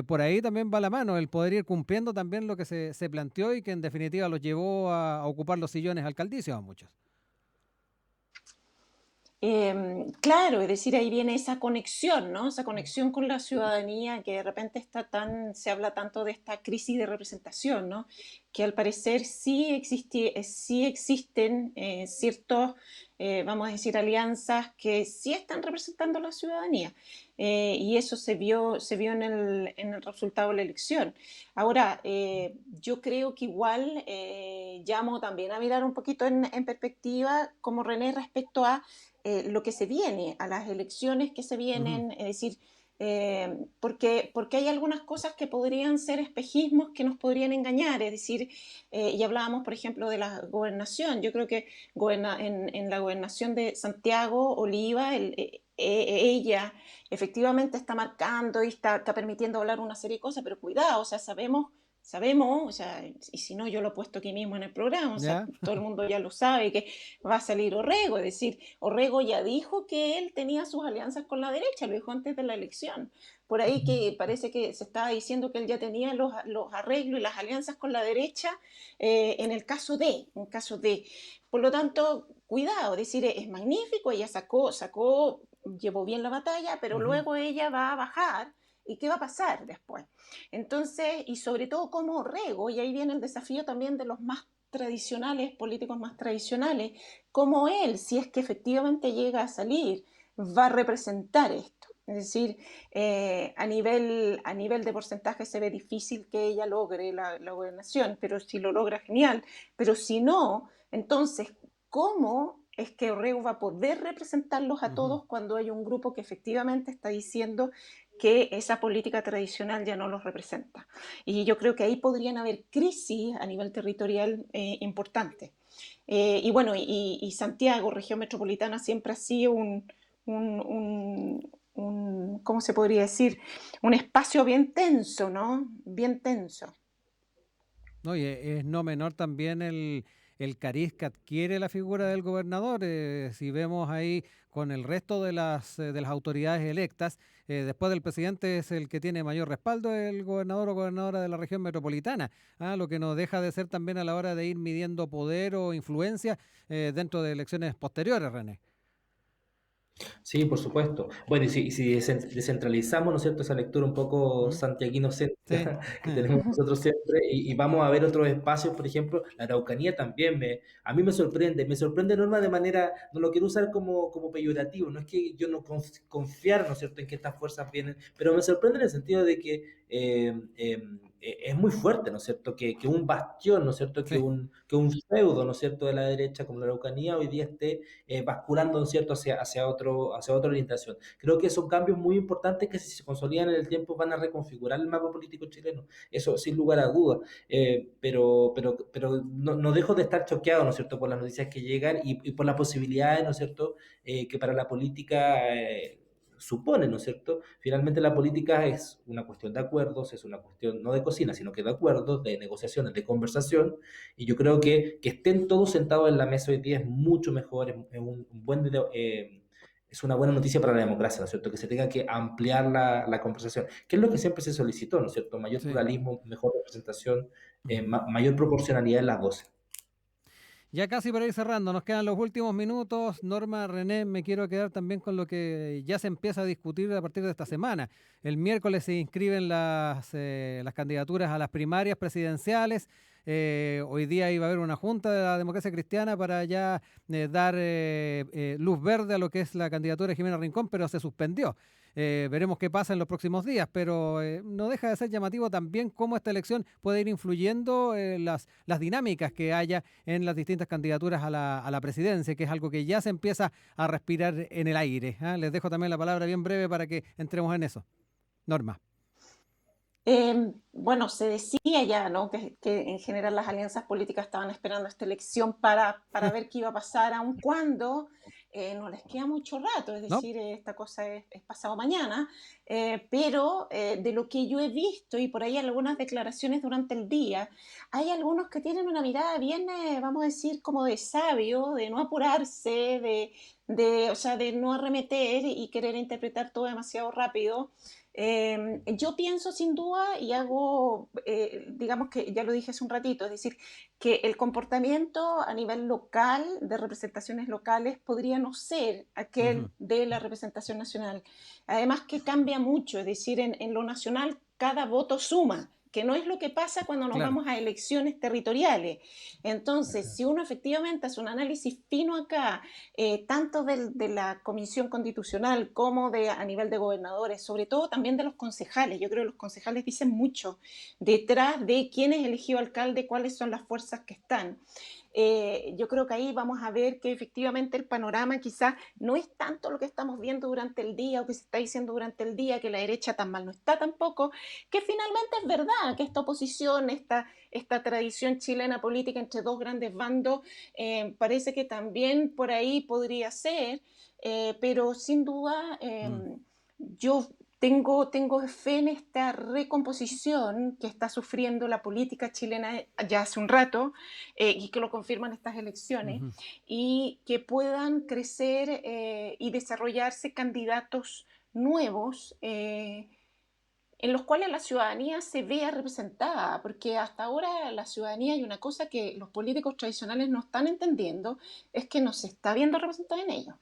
Por ahí también va la mano el poder ir cumpliendo también lo que se planteó y que en definitiva los llevó a ocupar los sillones alcaldicios a muchos. Claro, es decir, ahí viene esa conexión, ¿no? Esa conexión con la ciudadanía que de repente se habla tanto de esta crisis de representación, ¿no? Que al parecer sí existen ciertos, vamos a decir, alianzas que sí están representando a la ciudadanía. Y eso se vio en el resultado de la elección. Ahora, yo creo que igual llamo también a mirar un poquito en perspectiva, como René, respecto a lo que se viene, a las elecciones que se Ujú. vienen, es decir, porque hay algunas cosas que podrían ser espejismos que nos podrían engañar, es decir, y hablábamos, por ejemplo, de la gobernación. Yo creo que en la gobernación de Santiago, Oliva, ella efectivamente está marcando y está permitiendo hablar una serie de cosas, pero cuidado, o sea, sabemos, o sea, y si no, yo lo he puesto aquí mismo en el programa, o sea, ¿Ya? todo el mundo ya lo sabe, que va a salir Orrego, es decir, Orrego ya dijo que él tenía sus alianzas con la derecha, lo dijo antes de la elección. Por ahí que parece que se estaba diciendo que él ya tenía los arreglos y las alianzas con la derecha en caso de. Por lo tanto, cuidado, es decir, es magnífico, ella llevó bien la batalla, pero Ujú. luego ella va a bajar. ¿Y qué va a pasar después? Entonces, y sobre todo como Orrego, y ahí viene el desafío también de los más tradicionales, políticos más tradicionales, como él, si es que efectivamente llega a salir, va a representar esto. Es decir, a nivel de porcentaje se ve difícil que ella logre la gobernación, pero si lo logra, genial. Pero si no, entonces, ¿cómo es que Orrego va a poder representarlos a Ujú. todos cuando hay un grupo que efectivamente está diciendo que esa política tradicional ya no los representa? Y yo creo que ahí podrían haber crisis a nivel territorial importantes. Y bueno, y Santiago, región metropolitana, siempre ha sido un, un, ¿cómo se podría decir? Un espacio bien tenso, ¿no? Bien tenso. ¿No? Y es no menor también el cariz que adquiere la figura del gobernador. Si vemos ahí con el resto de las autoridades electas, después del presidente es el que tiene mayor respaldo, el gobernador o gobernadora de la región metropolitana, lo que no deja de ser también a la hora de ir midiendo poder o influencia dentro de elecciones posteriores, René. Sí, por supuesto. Bueno, y si descentralizamos, ¿no es cierto?, esa lectura un poco ¿Mm? Sí. santiaguinocéntrica que tenemos nosotros siempre, y vamos a ver otros espacios, por ejemplo, la Araucanía también, a mí me sorprende, Norma, de manera, no lo quiero usar como peyorativo, no es que yo no confiar, ¿no es cierto?, en que estas fuerzas vienen, pero me sorprende en el sentido de que es muy fuerte, ¿no es cierto?, que un bastión, ¿no es cierto?, que Sí. un feudo, ¿no es cierto?, de la derecha como la Araucanía hoy día esté basculando, ¿no es cierto?, hacia otra orientación. Creo que son cambios muy importantes que, si se consolidan en el tiempo, van a reconfigurar el mapa político chileno, eso sin lugar a dudas. Pero no dejo de estar choqueado, ¿no es cierto?, por las noticias que llegan, y por las posibilidades, ¿no es cierto?, que para la política supone, ¿no es cierto? Finalmente la política es una cuestión de acuerdos, es una cuestión no de cocina, sino que de acuerdos, de negociaciones, de conversación, y yo creo que estén todos sentados en la mesa hoy día es mucho mejor, es un buen es una buena noticia para la democracia, ¿no es cierto? Que se tenga que ampliar la conversación, que es lo que siempre se solicitó, ¿no es cierto? Mayor Sí. pluralismo, mejor representación, mayor proporcionalidad en las voces. Ya casi para ir cerrando, nos quedan los últimos minutos. Norma, René, me quiero quedar también con lo que ya se empieza a discutir a partir de esta semana. El miércoles se inscriben las candidaturas a las primarias presidenciales. Hoy día iba a haber una junta de la democracia cristiana para ya dar luz verde a lo que es la candidatura de Jimena Rincón, pero se suspendió. Veremos qué pasa en los próximos días, pero no deja de ser llamativo también cómo esta elección puede ir influyendo las dinámicas que haya en las distintas candidaturas a la presidencia, que es algo que ya se empieza a respirar en el aire. Les dejo también la palabra bien breve para que entremos en eso. Norma. Bueno, se decía ya, ¿no?, que en general las alianzas políticas estaban esperando esta elección para ver qué iba a pasar, aun cuando no les queda mucho rato, es ¿No? decir, esta cosa es pasado mañana, pero de lo que yo he visto y por ahí algunas declaraciones durante el día, hay algunos que tienen una mirada bien, vamos a decir, como de sabio, de no apurarse, o sea, de no arremeter y querer interpretar todo demasiado rápido. Yo pienso sin duda y hago, digamos que ya lo dije hace un ratito, es decir, que el comportamiento a nivel local, de representaciones locales, podría no ser Ujú. aquel de la representación nacional. Además que cambia mucho, es decir, en lo nacional cada voto suma, que no es lo que pasa cuando nos Claro. vamos a elecciones territoriales. Entonces, si uno efectivamente hace un análisis fino acá, tanto de la Comisión Constitucional como a nivel de gobernadores, sobre todo también de los concejales. Yo creo que los concejales dicen mucho detrás de quién es elegido alcalde, cuáles son las fuerzas que están. Yo creo que ahí vamos a ver que efectivamente el panorama quizás no es tanto lo que estamos viendo durante el día o que se está diciendo durante el día, que la derecha tan mal no está tampoco, que finalmente es verdad que esta oposición, esta tradición chilena política entre dos grandes bandos, parece que también por ahí podría ser, pero sin duda Mm. yo tengo fe en esta recomposición que está sufriendo la política chilena ya hace un rato, y que lo confirman estas elecciones, Ujú. y que puedan crecer y desarrollarse candidatos nuevos, en los cuales la ciudadanía se vea representada, porque hasta ahora la ciudadanía, hay una cosa que los políticos tradicionales no están entendiendo, es que no se está viendo representada en ellos.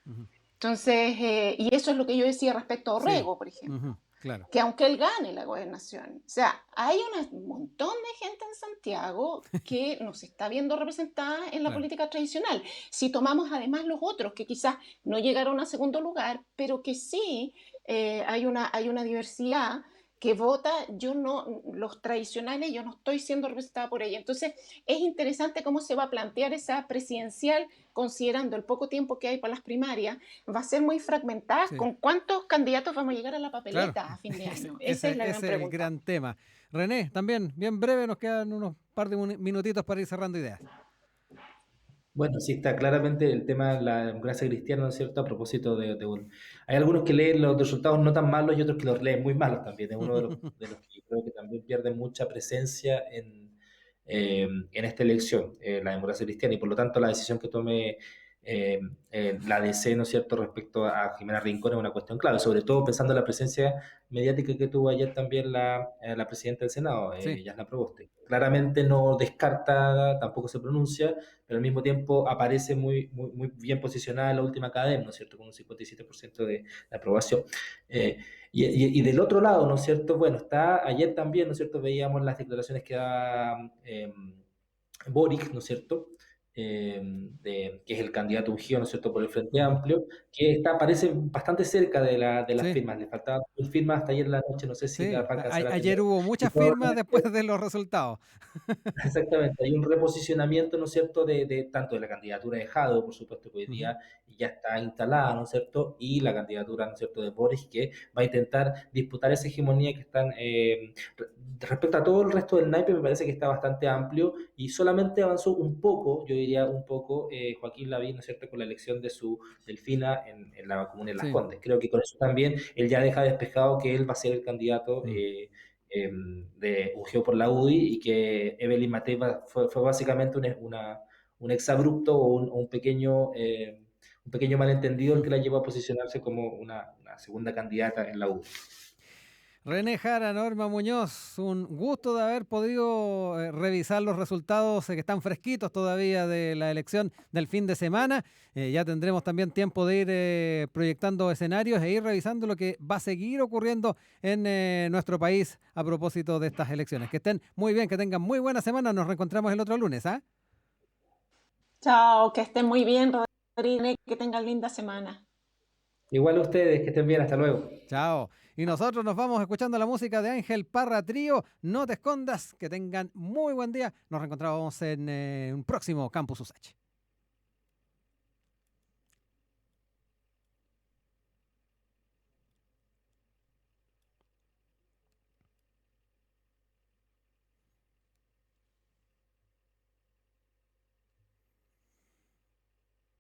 Ujú. Entonces, y eso es lo que yo decía respecto a Sí. Orrego, por ejemplo, Ujú. Claro. que aunque él gane la gobernación, o sea, hay un montón de gente en Santiago que no se está viendo representada en la Claro. política tradicional. Si tomamos además los otros, que quizás no llegaron a segundo lugar, pero que sí hay una diversidad que vota, yo no, los tradicionales, yo no estoy siendo representada por ella. Entonces, es interesante cómo se va a plantear esa presidencial, considerando el poco tiempo que hay para las primarias, va a ser muy fragmentada. Sí. ¿Con cuántos candidatos vamos a llegar a la Claro. papeleta a fin de Ese, año? Esa es ese- la gran ese es el pregunta. gran tema. René, también, bien breve, nos quedan unos par de minutitos para ir cerrando ideas. Bueno, sí está claramente el tema de la democracia cristiana, ¿no es cierto? A propósito hay algunos que leen los resultados no tan malos y otros que los leen muy malos también. Es uno de los que creo que también pierde mucha presencia en esta elección, la democracia cristiana, y por lo tanto la decisión que tome la DC, ¿no es cierto?, respecto a Jimena Rincón es una cuestión clave, sobre todo pensando en la presencia mediática que tuvo ayer también la presidenta del Senado, Sí. Yasna Proboste. Claramente no descarta, tampoco se pronuncia, pero al mismo tiempo aparece muy bien posicionada en la última cadena, ¿no es cierto?, con un 57% de aprobación. Y del otro lado, ¿no es cierto?, bueno, está ayer también, ¿no es cierto?, veíamos las declaraciones que da Boric, ¿no es cierto?, que es el candidato ungido, ¿no es cierto?, por el Frente Ujú. Amplio, parece bastante cerca de las Sí, firmas. Le faltaban 2.000 firmas hasta ayer en la noche, no sé si sí. las va a alcanzar a tener. Ayer hubo Y muchas firmas después probablemente de los resultados. exactamente, hay un reposicionamiento, ¿no es cierto?, de tanto de la candidatura de Jado, por supuesto, que hoy Ujú. día ya está instalada, ¿no es cierto?, y la candidatura, ¿no es cierto?, de Boris, que va a intentar disputar esa hegemonía que están, respecto a todo el resto del naipe, me parece que está bastante amplio y solamente avanzó un poco, yo diría un poco, Joaquín Lavín, ¿no es cierto?, con la elección de su Delfina en la comuna de Las Sí. Condes. Creo que con eso también él ya deja despejado que él va a ser el candidato Mm. ungido por la UDI, y que Evelyn Matei fue básicamente un exabrupto o un pequeño malentendido el que la llevó a posicionarse como una segunda candidata en la UDI. René Jara, Norma Muñoz, un gusto de haber podido revisar los resultados que están fresquitos todavía de la elección del fin de semana. Ya tendremos también tiempo de ir proyectando escenarios e ir revisando lo que va a seguir ocurriendo en nuestro país a propósito de estas elecciones. Que estén muy bien, que tengan muy buena semana. Nos reencontramos el otro lunes, ¿ah? Chao, que estén muy bien, Rodríguez, que tengan linda semana. Igual a ustedes, que estén bien, hasta luego. Chao. Y nosotros nos vamos escuchando la música de Ángel Parra Trío. No te escondas, que tengan muy buen día. Nos reencontramos en un próximo Campus USACH.